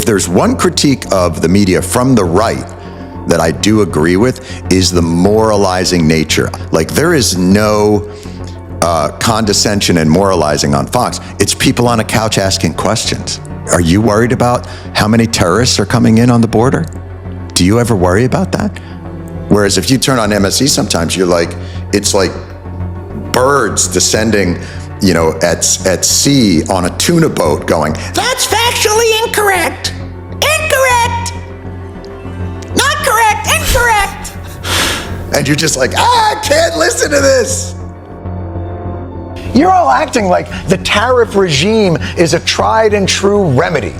If there's one critique of the media from the right that I do agree with, is the moralizing nature. Like, there is no condescension and moralizing on Fox. It's people on a couch asking questions. Are you worried about how many terrorists are coming in on the border? Do you ever worry about that? Whereas if you turn on MSNBC sometimes, you're like, it's like birds descending, you know, at sea on a tuna boat going, "That's factually incorrect. Incorrect. Not correct. Incorrect." And you're just like, I can't listen to this. You're all acting like the tariff regime is a tried and true remedy.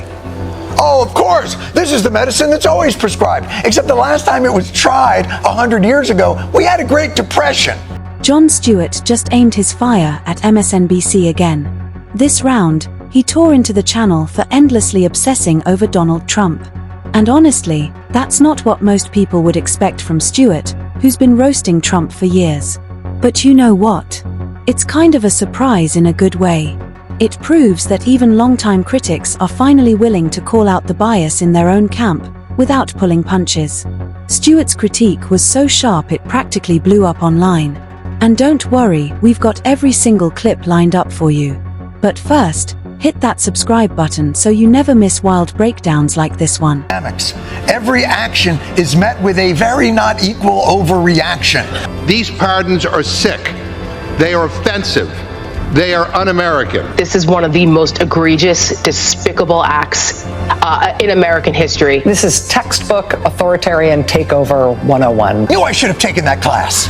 Oh, of course, this is the medicine that's always prescribed. Except the last time it was tried 100 years ago, we had a Great Depression. Jon Stewart just aimed his fire at MSNBC again. This round, he tore into the channel for endlessly obsessing over Donald Trump. And honestly, that's not what most people would expect from Stewart, who's been roasting Trump for years. But you know what? It's kind of a surprise in a good way. It proves that even longtime critics are finally willing to call out the bias in their own camp, without pulling punches. Stewart's critique was so sharp it practically blew up online. And don't worry, we've got every single clip lined up for you. But first, hit that subscribe button so you never miss wild breakdowns like this one. Every action is met with a very not equal overreaction. These pardons are sick. They are offensive. They are un-American. This is one of the most egregious, despicable acts in American history. This is textbook authoritarian takeover 101. Knew I should have taken that class.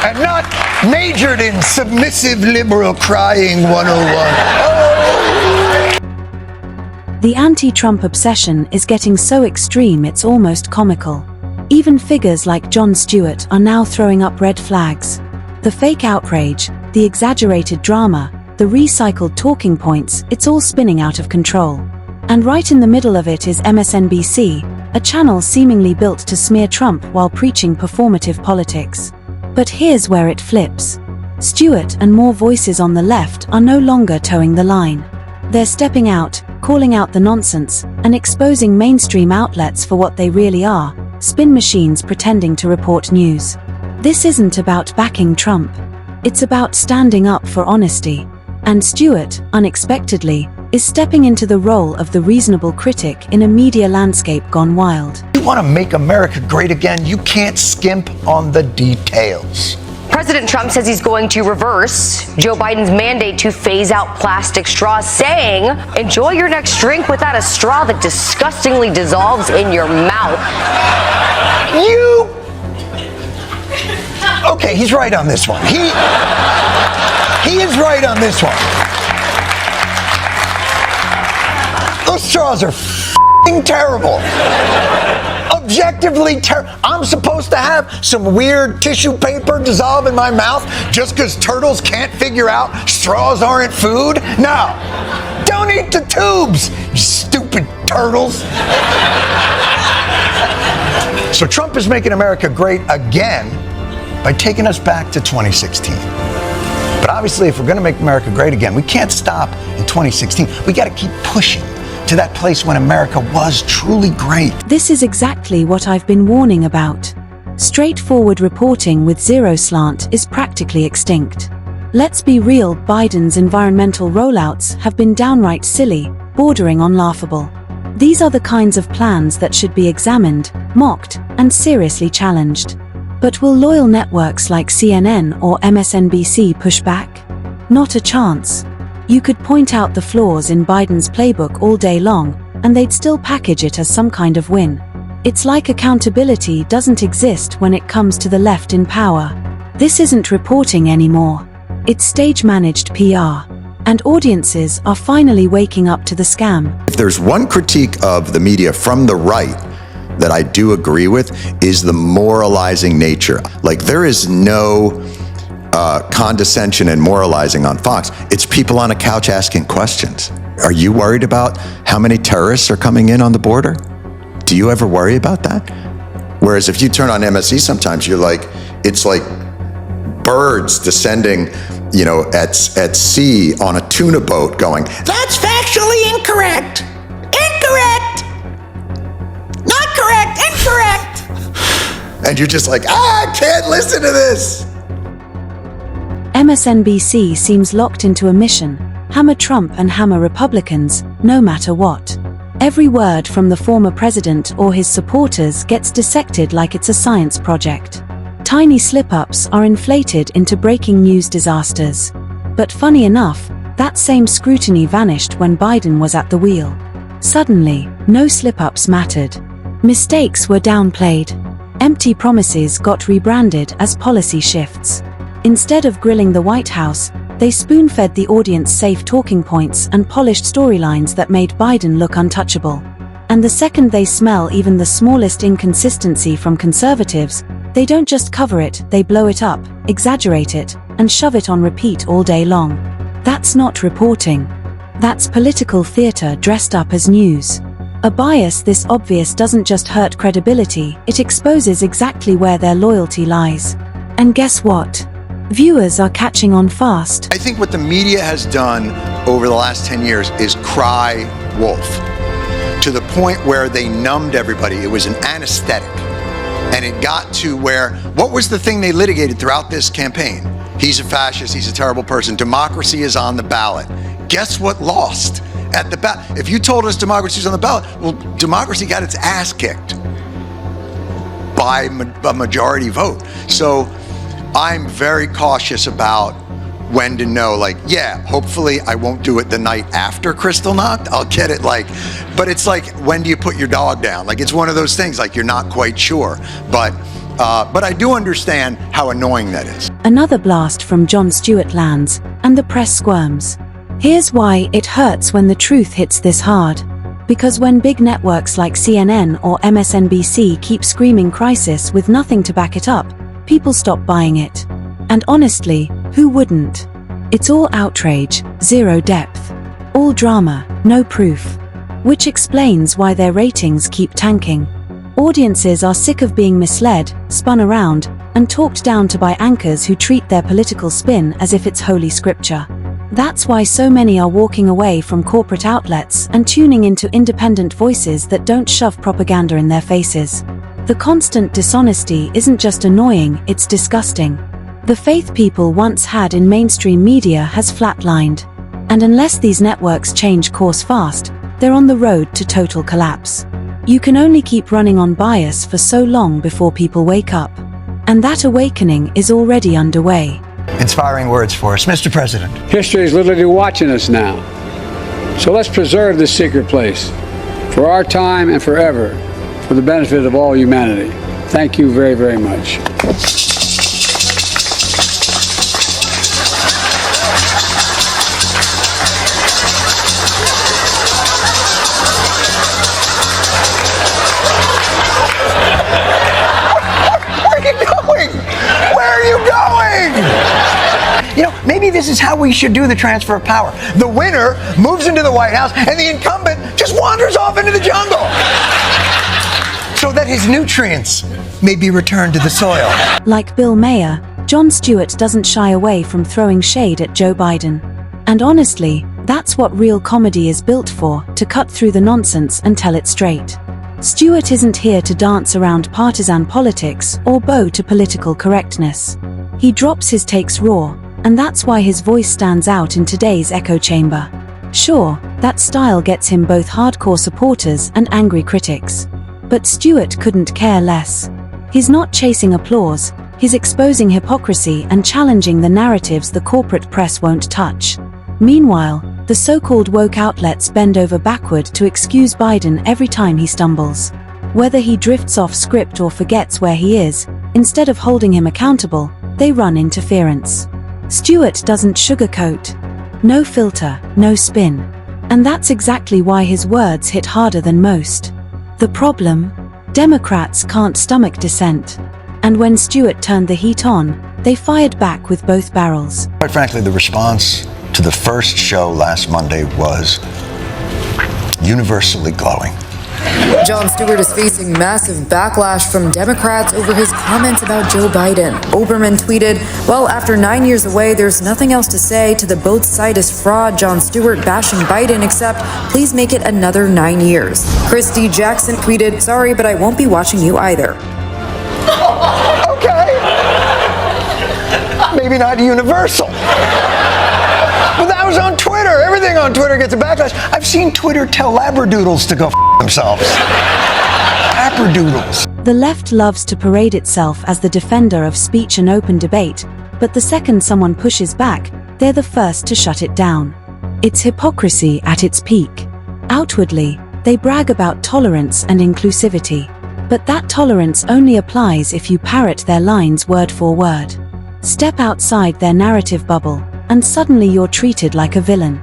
And not majored in submissive liberal crying 101. The anti-Trump obsession is getting so extreme it's almost comical. Even figures like Jon Stewart are now throwing up red flags. The fake outrage, the exaggerated drama, the recycled talking points, it's all spinning out of control. And right in the middle of it is MSNBC, a channel seemingly built to smear Trump while preaching performative politics. But here's where it flips. Stewart and more voices on the left are no longer towing the line. They're stepping out, calling out the nonsense, and exposing mainstream outlets for what they really are, spin machines pretending to report news. This isn't about backing Trump. It's about standing up for honesty. And Stewart, unexpectedly, is stepping into the role of the reasonable critic in a media landscape gone wild. You want to make America great again, you can't skimp on the details. President Trump says he's going to reverse Joe Biden's mandate to phase out plastic straws, saying, enjoy your next drink without a straw that disgustingly dissolves in your mouth. Okay, he's right on this one. He is right on this one. Those straws are f***ing terrible. Objectively terrible. I'm supposed to have some weird tissue paper dissolve in my mouth just because turtles can't figure out straws aren't food? No. Don't eat the tubes, you stupid turtles. So Trump is making America great again by taking us back to 2016. But obviously, if we're going to make America great again, we can't stop in 2016. We got to keep pushing to that place when America was truly great. This is exactly what I've been warning about. Straightforward reporting with zero slant is practically extinct. Let's be real, Biden's environmental rollouts have been downright silly, bordering on laughable. These are the kinds of plans that should be examined, mocked, and seriously challenged. But will loyal networks like CNN or MSNBC push back? Not a chance. You could point out the flaws in Biden's playbook all day long, and they'd still package it as some kind of win. It's like accountability doesn't exist when it comes to the left in power. This isn't reporting anymore. It's stage-managed PR. And audiences are finally waking up to the scam. If there's one critique of the media from the right that I do agree with, is the moralizing nature. Like, there is no condescension and moralizing on Fox. It's people on a couch asking questions. Are you worried about how many terrorists are coming in on the border? Do you ever worry about that? Whereas if you turn on MSNBC sometimes, you're like, it's like birds descending, you know, at sea on a tuna boat going, "That's factually incorrect. And you're just like, I can't listen to this. MSNBC seems locked into a mission: hammer Trump and hammer Republicans, no matter what. Every word from the former president or his supporters gets dissected like it's a science project. Tiny slip-ups are inflated into breaking news disasters. But funny enough, that same scrutiny vanished when Biden was at the wheel. Suddenly, no slip-ups mattered. Mistakes were downplayed. Empty promises got rebranded as policy shifts. Instead of grilling the White House, they spoon-fed the audience safe talking points and polished storylines that made Biden look untouchable. And the second they smell even the smallest inconsistency from conservatives, they don't just cover it, they blow it up, exaggerate it, and shove it on repeat all day long. That's not reporting. That's political theater dressed up as news. A bias this obvious doesn't just hurt credibility, it exposes exactly where their loyalty lies. And guess what? Viewers are catching on fast. I think what the media has done over the last 10 years is cry wolf, to the point where they numbed everybody. It was an anesthetic. And it got to where, what was the thing they litigated throughout this campaign? He's a fascist, he's a terrible person. Democracy is on the ballot. Guess what lost at the ballot? If you told us democracy is on the ballot, well, democracy got its ass kicked by a majority vote. So I'm very cautious about when to know, like, yeah, hopefully I won't do it the night after Kristallnacht. I'll get it, like, but it's like, when do you put your dog down? Like, it's one of those things, like, you're not quite sure. But I do understand how annoying that is. Another blast from Jon Stewart lands, and the press squirms. Here's why it hurts when the truth hits this hard. Because when big networks like CNN or MSNBC keep screaming crisis with nothing to back it up, people stop buying it. And honestly, who wouldn't? It's all outrage, zero depth. All drama, no proof. Which explains why their ratings keep tanking. Audiences are sick of being misled, spun around, and talked down to by anchors who treat their political spin as if it's holy scripture. That's why so many are walking away from corporate outlets and tuning into independent voices that don't shove propaganda in their faces. The constant dishonesty isn't just annoying, it's disgusting. The faith people once had in mainstream media has flatlined. And unless these networks change course fast, they're on the road to total collapse. You can only keep running on bias for so long before people wake up. And that awakening is already underway. Inspiring words for us, Mr. President. History is literally watching us now. So let's preserve this secret place for our time and forever, for the benefit of all humanity. Thank you very, very much. You know, maybe this is how we should do the transfer of power. The winner moves into the White House and the incumbent just wanders off into the jungle so that his nutrients may be returned to the soil. Like Bill Maher, Jon Stewart doesn't shy away from throwing shade at Joe Biden. And honestly, that's what real comedy is built for, to cut through the nonsense and tell it straight. Stewart isn't here to dance around partisan politics or bow to political correctness. He drops his takes raw, and that's why his voice stands out in today's echo chamber. Sure, that style gets him both hardcore supporters and angry critics. But Stewart couldn't care less. He's not chasing applause, he's exposing hypocrisy and challenging the narratives the corporate press won't touch. Meanwhile, the so-called woke outlets bend over backward to excuse Biden every time he stumbles. Whether he drifts off script or forgets where he is, instead of holding him accountable, they run interference. Stewart doesn't sugarcoat. No filter, no spin. And that's exactly why his words hit harder than most. The problem? Democrats can't stomach dissent. And when Stewart turned the heat on, they fired back with both barrels. Quite frankly, the response to the first show last Monday was universally glowing. Jon Stewart is facing massive backlash from Democrats over his comments about Joe Biden. Oberman tweeted, "Well, after 9 years away, there's nothing else to say to the both side is fraud Jon Stewart bashing Biden except please make it another 9 years." Christy Jackson tweeted, "Sorry, but I won't be watching you either." maybe not universal. But that was on Twitter. Everything on Twitter gets a backlash. I've seen Twitter tell labradoodles to go f themselves. Labradoodles. The left loves to parade itself as the defender of speech and open debate, but the second someone pushes back, they're the first to shut it down. It's hypocrisy at its peak. Outwardly, they brag about tolerance and inclusivity, but that tolerance only applies if you parrot their lines word for word. Step outside their narrative bubble, and suddenly you're treated like a villain.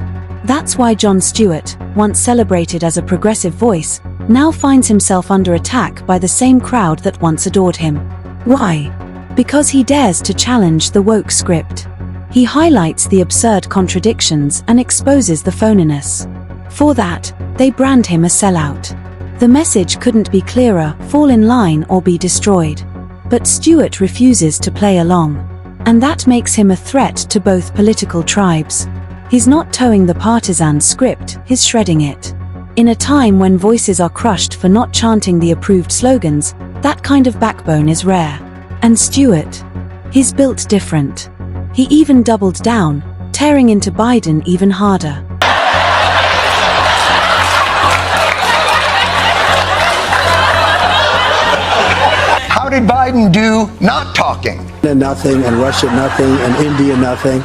That's why Jon Stewart, once celebrated as a progressive voice, now finds himself under attack by the same crowd that once adored him. Why? Because he dares to challenge the woke script. He highlights the absurd contradictions and exposes the phoniness. For that, they brand him a sellout. The message couldn't be clearer: fall in line or be destroyed. But Stewart refuses to play along. And that makes him a threat to both political tribes. He's not towing the partisan script, he's shredding it. In a time when voices are crushed for not chanting the approved slogans, that kind of backbone is rare. And Stewart? He's built different. He even doubled down, tearing into Biden even harder. How did Biden do not talking? Nothing, and Russia nothing, and India nothing.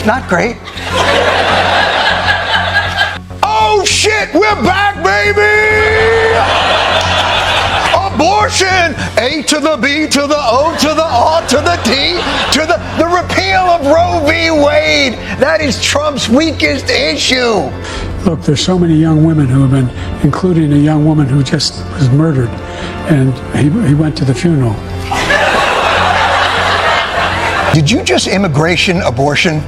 Not great. Oh shit, we're back, baby! Abortion! A to the B to the O to the R to the T to the repeal of Roe v. Wade. That is Trump's weakest issue. Look, there's so many young women who have been, including a young woman who just was murdered, and he went to the funeral. Did you just immigration abortion?